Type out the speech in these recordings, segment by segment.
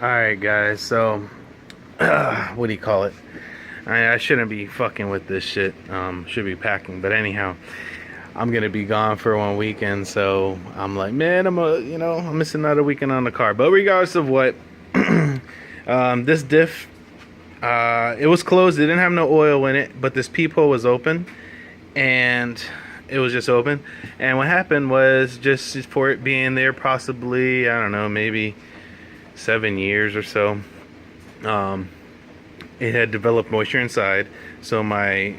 Alright guys, so what do you call it? I shouldn't be fucking with this shit. Should be packing, but anyhow, I'm gonna be gone for one weekend, so I'm like, man, I'm missing out a weekend on the car. But regardless of what, this diff, it was closed. It didn't have no oil in it, but this peephole was open, and it was just open. And what happened was, just for it being there, possibly, I don't know, maybe 7 years or so, it had developed moisture inside. So my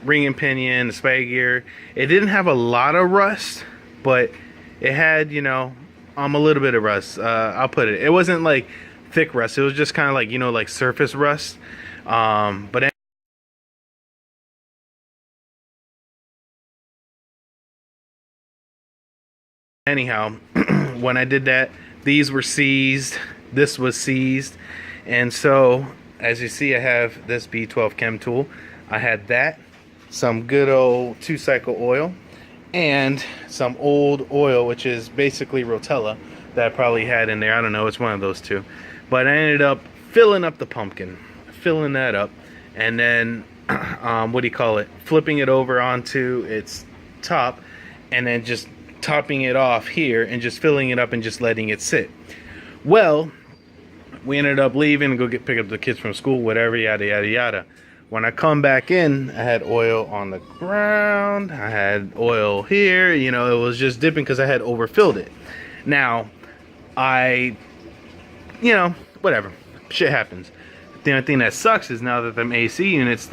ring and pinion, the spag gear, it didn't have a lot of rust, but it had, a little bit of rust. I'll put it, it wasn't like thick rust, it was just kind of like, like surface rust. But anyhow, when I did that, these were seized, this was seized, and so as you see, I have this B12 chem tool. I had that, some good old 2-cycle oil, and some old oil, which is basically Rotella, that I probably had in there. I don't know, it's one of those two. But I ended up filling up the pumpkin, filling that up, and then flipping it over onto its top, and then just topping it off here and just filling it up and just letting it sit. Well, we ended up leaving and pick up the kids from school, whatever, yada yada yada. When I come back in, I had oil on the ground, I had oil here, it was just dipping because I had overfilled it. Now, whatever, shit happens. The only thing that sucks is now that them AC units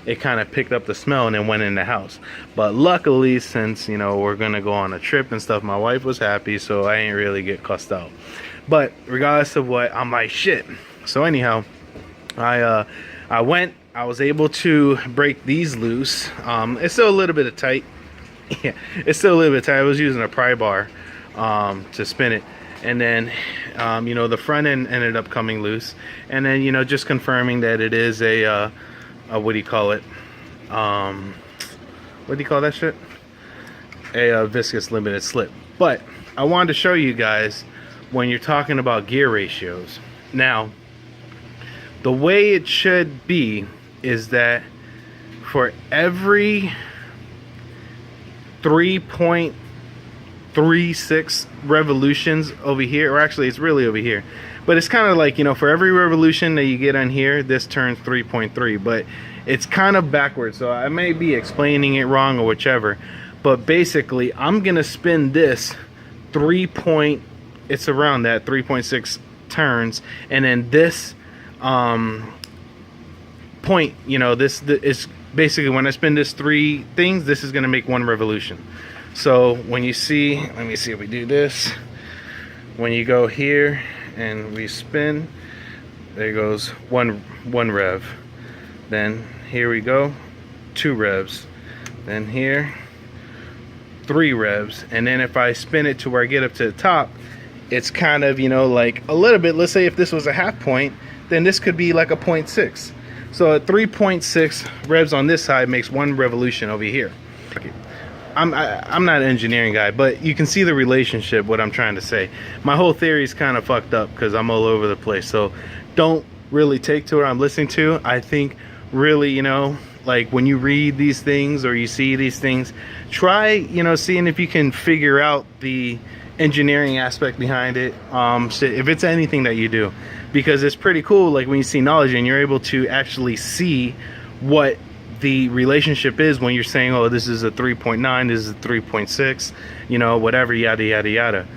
it kind of picked up the smell and then went in the house. But luckily, since we're gonna go on a trip and stuff, my wife was happy, so I ain't really get cussed out. But regardless of what, I'm like, shit. So anyhow, I was able to break these loose. It's still a little bit of tight. Yeah, it's still a little bit tight. I was using a pry bar to spin it, and then the front end ended up coming loose, and then just confirming that it is a what do you call it, what do you call that shit, a viscous limited slip. But I wanted to show you guys when you're talking about gear ratios. Now, the way it should be is that for every 3.36 revolutions over here, or actually it's really over here, but it's kind of like, for every revolution that you get on here, this turns 3.3, but it's kind of backwards, so I may be explaining it wrong or whichever. But basically, I'm gonna spin this it's around that 3.6 turns, and then this point, this is basically, when I spin this 3 things, this is gonna make 1 revolution. So when you see, let me see if we do this, when you go here and we spin, there goes one rev, then here we go, 2 revs, then here 3 revs, and then if I spin it to where I get up to the top, it's kind of like a little bit, let's say if this was a half point, then this could be like a 0.6. so at 3.6 revs on this side makes 1 revolution over here. I'm not an engineering guy, but you can see the relationship, what I'm trying to say. My whole theory is kind of fucked up because I'm all over the place, so don't really take to what I'm listening to. I think really, like when you read these things or you see these things, try, seeing if you can figure out the engineering aspect behind it, if it's anything that you do, because it's pretty cool, like when you see knowledge and you're able to actually see what the relationship is when you're saying, oh, this is a 3.9, this is a 3.6, whatever, yada yada yada.